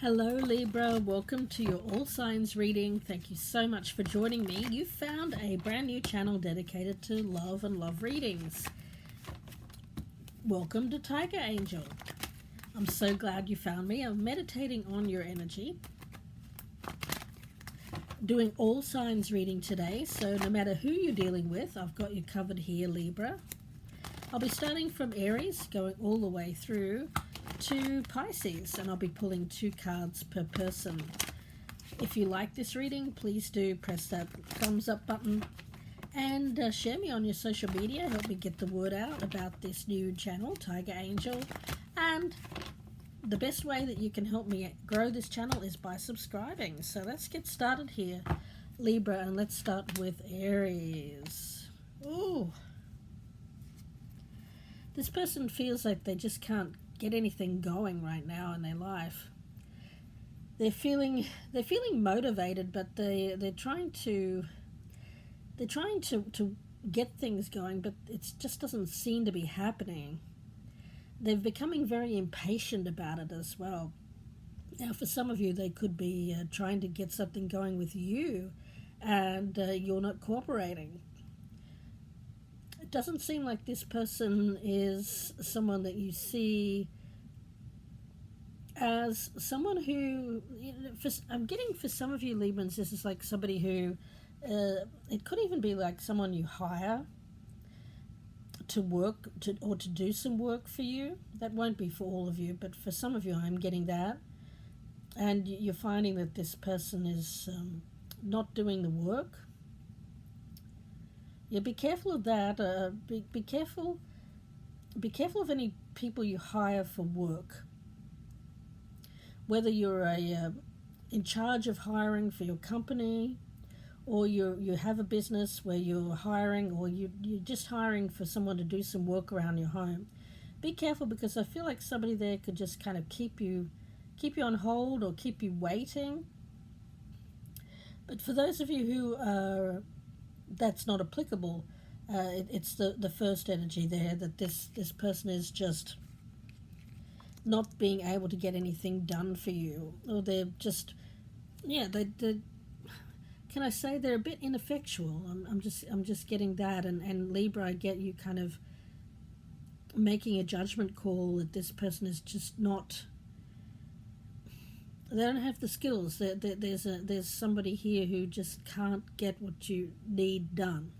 Hello Libra, welcome to your All Signs reading. Thank you so much for joining me. You found a brand new channel dedicated to love and love readings. Welcome to Tiger Angel. I'm so glad you found me. I'm meditating on your energy. Doing all signs reading today, so no matter who you're dealing with, I've got you covered here, Libra. I'll be starting from Aries, going all the way through to Pisces, and I'll be pulling 2 cards per person. If you like this reading, please do press that thumbs up button and share me on your social media. Help me get the word out about this new channel, Tiger Angel. And the best way that you can help me grow this channel is by subscribing. So let's get started here, Libra, and let's start with Aries. Ooh. This person feels like they just can't get anything going right now in their life. They're feeling motivated, but they're trying to get things going, but it just doesn't seem to be happening. They're becoming very impatient about it as well. Now, for some of you, they could be trying to get something going with you, and you're not cooperating. It doesn't seem like this person is someone that you see as someone who, I'm getting for some of you Librans, this is like somebody who, it could even be like someone you hire to work or to do some work for you. That won't be for all of you, but for some of you I'm getting that. And you're finding that this person is not doing the work. Yeah, be careful of that. Be careful of any people you hire for work. Whether you're in charge of hiring for your company, or you have a business where you're hiring, or you're just hiring for someone to do some work around your home. Be careful, because I feel like somebody there could just kind of keep you on hold or keep you waiting. But for those of you who are that's not applicable, it's the first energy there, that this person is just not being able to get anything done for you, or they're just, yeah, they can I say they're a bit ineffectual. I'm just getting that, and Libra, I get you kind of making a judgment call that this person is just not, they don't have the skills. There's somebody here who just can't get what you need done.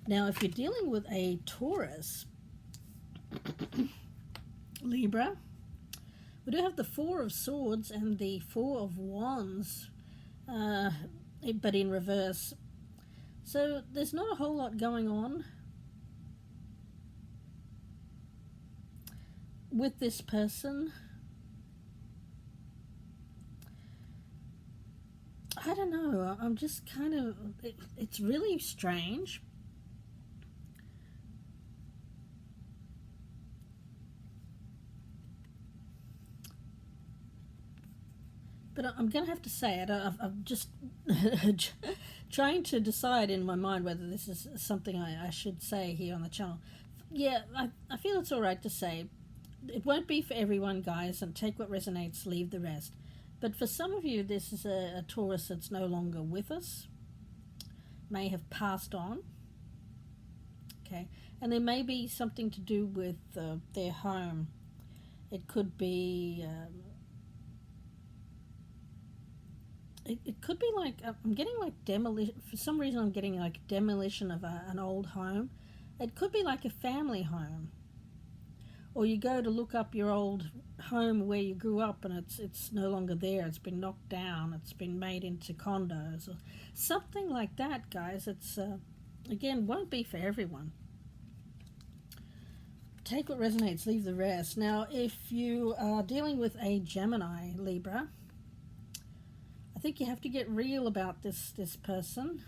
Now, if you're dealing with a Taurus, Libra, we do have the 4 of Swords and the 4 of Wands, but in reverse. So there's not a whole lot going on with this person. I don't know, I'm just kind of, it's really strange. But I'm going to have to say it. I'm just trying to decide in my mind whether this is something I should say here on the channel. Yeah, I feel it's all right to say. It won't be for everyone, guys, and take what resonates, leave the rest. But for some of you, this is a Taurus that's no longer with us, may have passed on. Okay, and there may be something to do with their home. It could be... It could be like, I'm getting like demolition, for some reason I'm getting like demolition of an old home. It could be like a family home. Or you go to look up your old home where you grew up, and it's no longer there. It's been knocked down. It's been made into condos or something like that, guys. It's, again, won't be for everyone. Take what resonates, leave the rest. Now, if you are dealing with a Gemini, Libra, I think you have to get real about this person.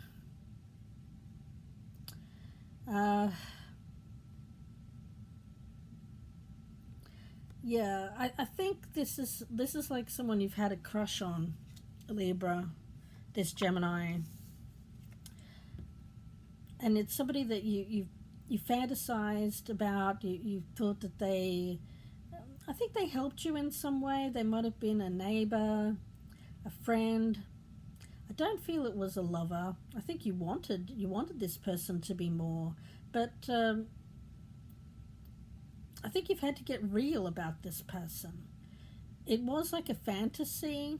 Yeah, I think this is like someone you've had a crush on, Libra, this Gemini. And it's somebody that you fantasized about, you thought that they I think they helped you in some way. They might have been a neighbor, a friend. I don't feel it was a lover. I think you wanted this person to be more, but I think you've had to get real about this person. It was like a fantasy,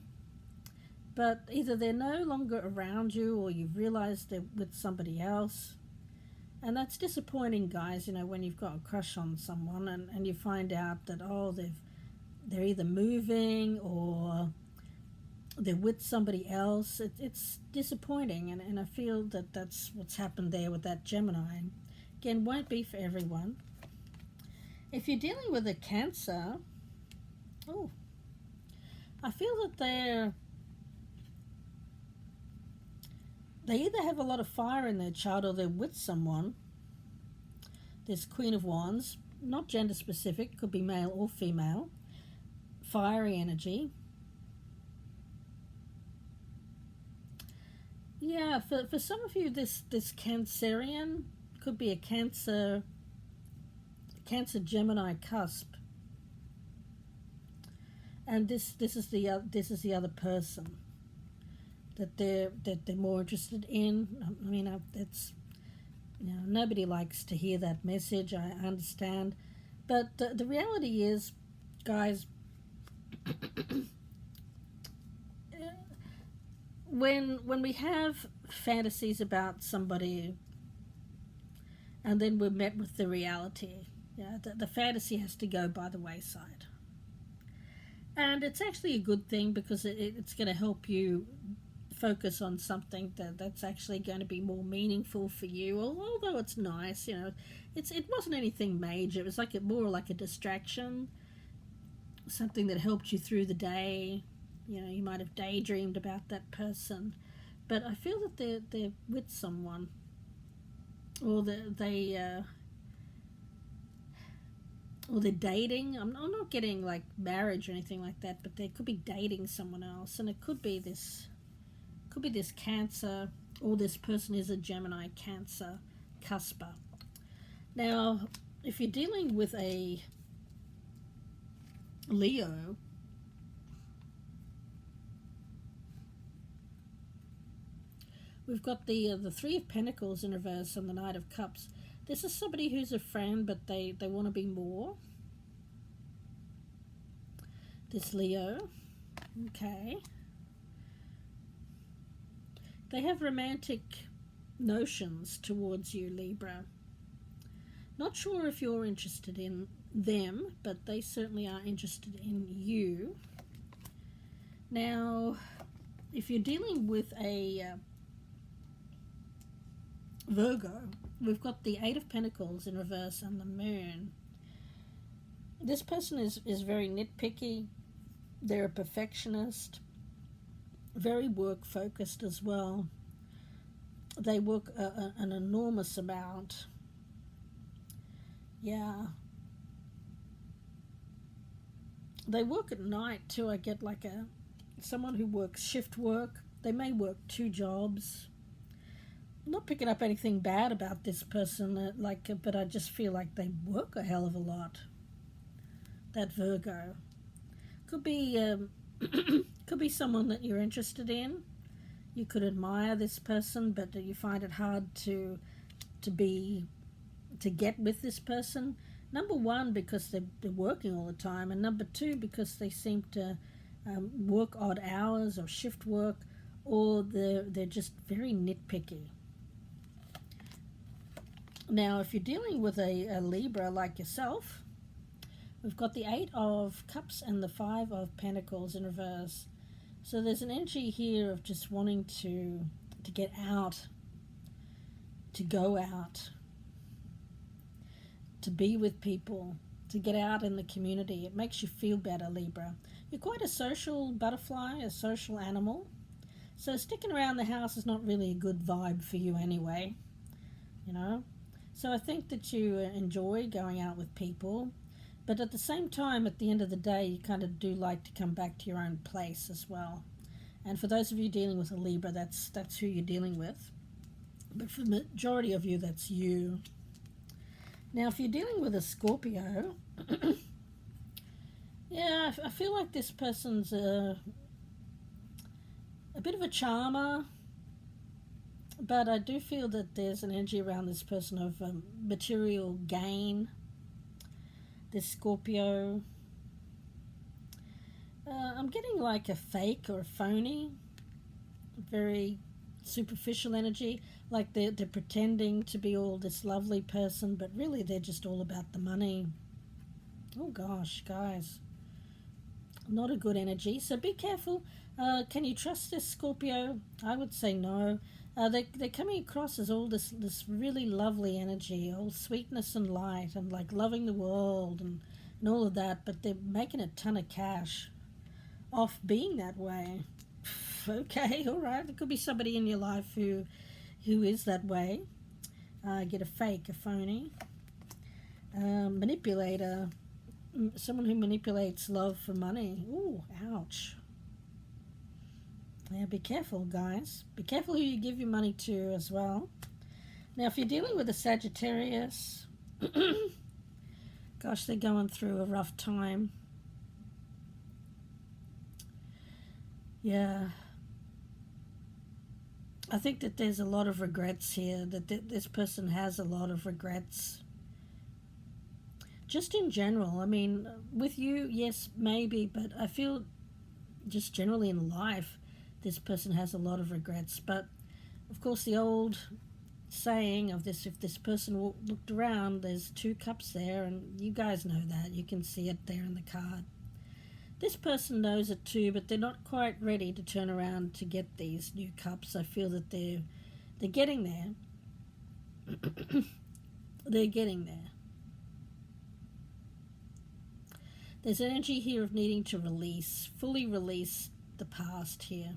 but either they're no longer around you or you've realized they're with somebody else. And that's disappointing, guys, when you've got a crush on someone and you find out that, oh, they're either moving or they're with somebody else. It's disappointing, and I feel that that's what's happened there with that Gemini. Again, won't be for everyone. If you're dealing with a Cancer, I feel that they either have a lot of fire in their chart or they're with someone. There's Queen of Wands, not gender specific, could be male or female. Fiery energy. Yeah, for some of you, this Cancerian could be a Cancer Gemini cusp, and this is the other person that they're more interested in. I mean, it's nobody likes to hear that message. I understand, but the reality is, guys, when we have fantasies about somebody and then we're met with the reality, the fantasy has to go by the wayside. And it's actually a good thing because it's going to help you focus on something that's actually going to be more meaningful for you. Although it's nice, it wasn't anything major. It was more like a distraction, something that helped you through the day. You might have daydreamed about that person, but I feel that they're with someone, or they're dating. I'm not getting like marriage or anything like that, but they could be dating someone else, and it could be this Cancer, or this person is a Gemini Cancer cusper. Now, if you're dealing with a Leo, we've got the Three of Pentacles in reverse and the Knight of Cups. This is somebody who's a friend, but they want to be more. This Leo. Okay. They have romantic notions towards you, Libra. Not sure if you're interested in them, but they certainly are interested in you. Now, if you're dealing with a Virgo, we've got the Eight of Pentacles in reverse and the Moon. This person is very nitpicky. They're a perfectionist, very work focused as well. They work an enormous amount. Yeah. They work at night too. I get like someone who works shift work. They may work 2 jobs. I'm not picking up anything bad about this person, but I just feel like they work a hell of a lot. That Virgo could be could be someone that you're interested in. You could admire this person, but you find it hard to get with this person. Number one, because they're working all the time, and number two, because they seem to work odd hours or shift work, or they're just very nitpicky. Now, if you're dealing with a Libra like yourself, we've got the Eight of Cups and the Five of Pentacles in reverse. So there's an energy here of just wanting to get out, to go out, to be with people, to get out in the community. It makes you feel better, Libra. You're quite a social butterfly, a social animal. So sticking around the house is not really a good vibe for you anyway, So I think that you enjoy going out with people, but at the same time, at the end of the day, you kind of do like to come back to your own place as well. And for those of you dealing with a Libra, that's who you're dealing with. But for the majority of you, that's you. Now, if you're dealing with a Scorpio, Yeah, I feel like this person's a bit of a charmer, but I do feel that there's an energy around this person of material gain. This Scorpio, I'm getting like a fake or a phony, very superficial energy, like they're pretending to be all this lovely person, but really they're just all about the money. Oh gosh, guys, not a good energy, so be careful. Can you trust this Scorpio? I would say no. They're coming across as all this really lovely energy, all sweetness and light, and like loving the world and all of that, but they're making a ton of cash off being that way. Okay, all right. There could be somebody in your life who is that way. Get a fake, a phony, manipulator, someone who manipulates love for money. Ooh, ouch. Yeah, be careful, guys. Be careful who you give your money to as well. Now, if you're dealing with a Sagittarius, gosh, they're going through a rough time. Yeah. I think that there's a lot of regrets here, that this person has a lot of regrets. Just in general, I mean, with you, yes, maybe, but I feel just generally in life, this person has a lot of regrets. But, of course, the old saying of this, if this person looked around, there's 2 cups there, and you guys know that. You can see it there in the card. This person knows it too, but they're not quite ready to turn around to get these new cups. I feel that they're getting there. They're getting there. There's energy here of needing to release, fully release the past here.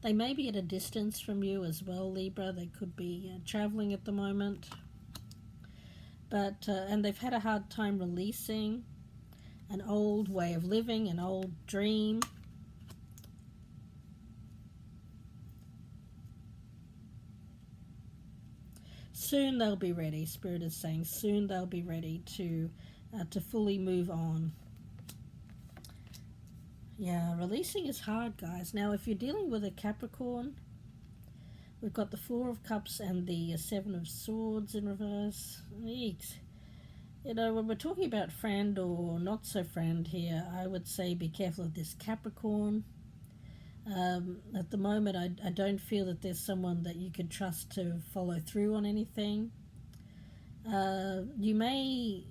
They may be at a distance from you as well, Libra. They could be traveling at the moment. But and they've had a hard time releasing an old way of living, an old dream. Soon they'll be ready. Spirit is saying soon they'll be ready to fully move on. Yeah, releasing is hard, guys. Now, if you're dealing with a Capricorn, we've got the 4 of Cups and the 7 of Swords in reverse. Eeks. You know, when we're talking about friend or not so friend here, I would say be careful of this Capricorn. At the moment, I don't feel that there's someone that you can trust to follow through on anything. You may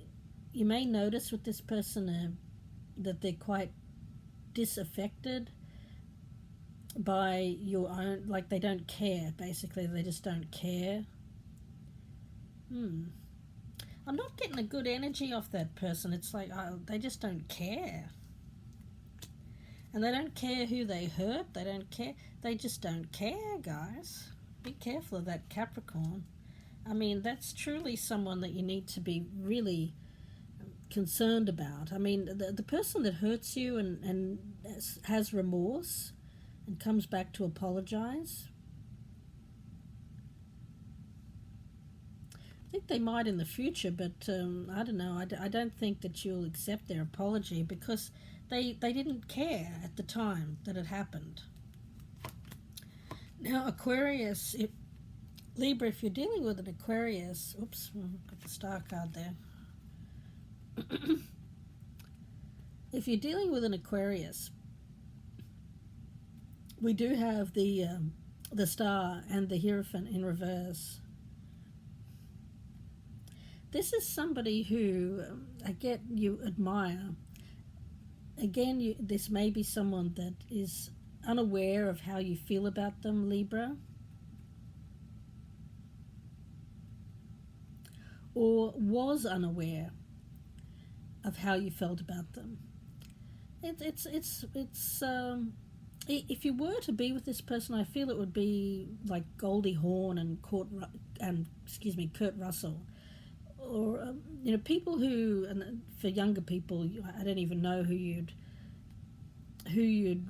notice with this person that they're quite disaffected by your own, like they don't care, basically. They just don't care. I'm not getting a good energy off that person. It's like they just don't care. And they don't care who they hurt. They don't care. They just don't care, guys. Be careful of that Capricorn. I mean, that's truly someone that you need to be really concerned about. I mean, the person that hurts you and has remorse and comes back to apologize, I think they might in the future, but I don't know. I don't think that you'll accept their apology because they didn't care at the time that it happened. Now, Aquarius, Libra, if you're dealing with an Aquarius, oops, got the star card there. If you're dealing with an Aquarius, we do have the star and the Hierophant in reverse. This is somebody who you admire. Again, this may be someone that is unaware of how you feel about them, Libra. Or was unaware of how you felt about them. If you were to be with this person, I feel it would be like Goldie Hawn and Kurt Russell, or people who, and for younger people, I don't even know who you'd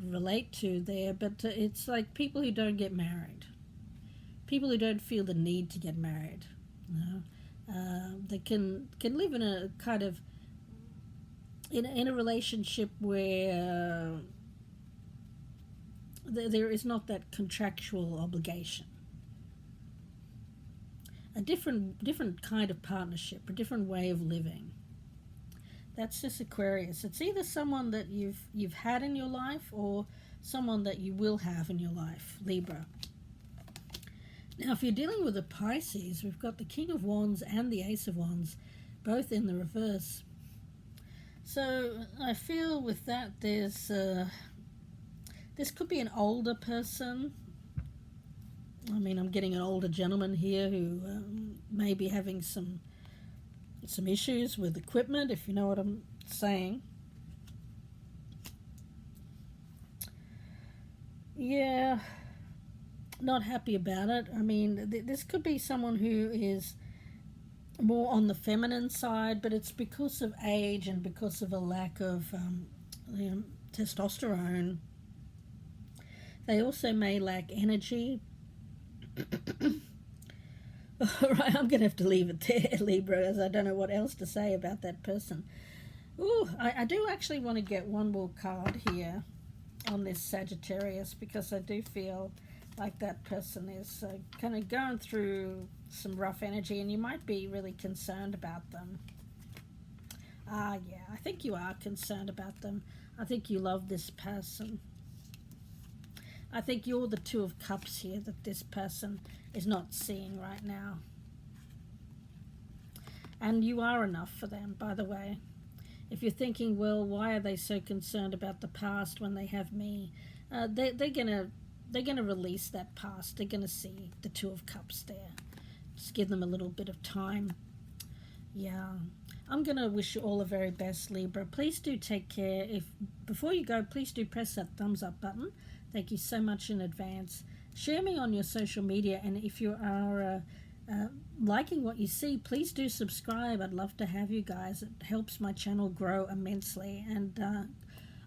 relate to there, but it's like people who don't get married, people who don't feel the need to get married. They can live in a kind of in a relationship where there is not that contractual obligation. A different kind of partnership, a different way of living. That's just Aquarius. It's either someone that you've had in your life or someone that you will have in your life, Libra. Now, if you're dealing with a Pisces, we've got the King of Wands and the Ace of Wands, both in the reverse. So I feel with that there's this could be an older person. I mean, I'm getting an older gentleman here who may be having some issues with equipment, if you know what I'm saying. Yeah, not happy about it. I mean, this could be someone who is more on the feminine side, but it's because of age and because of a lack of testosterone. They also may lack energy. All right, I'm going to have to leave it there, Libra, as I don't know what else to say about that person. Ooh, I do actually want to get one more card here on this Sagittarius, because I do feel like that person is kind of going through some rough energy, and you might be really concerned about them. Yeah, I think you are concerned about them. I think you love this person. I think you're the Two of Cups here that this person is not seeing right now. And you are enough for them, by the way. If you're thinking, well, why are they so concerned about the past when they have me? They're gonna release that past. They're gonna see the Two of Cups there. Just give them a little bit of time. Yeah. I'm going to wish you all the very best, Libra. Please do take care. Before you go, please do press that thumbs up button. Thank you so much in advance. Share me on your social media, and if you are liking what you see, please do subscribe. I'd love to have you guys. It helps my channel grow immensely, and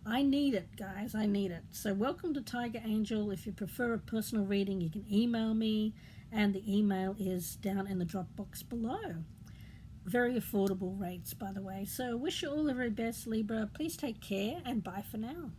I need it, guys. I need it. So welcome to Tiger Angel. If you prefer a personal reading, you can email me, and the email is down in the drop box below. Very affordable rates, by the way. So wish you all the very best, Libra. Please take care, and bye for now.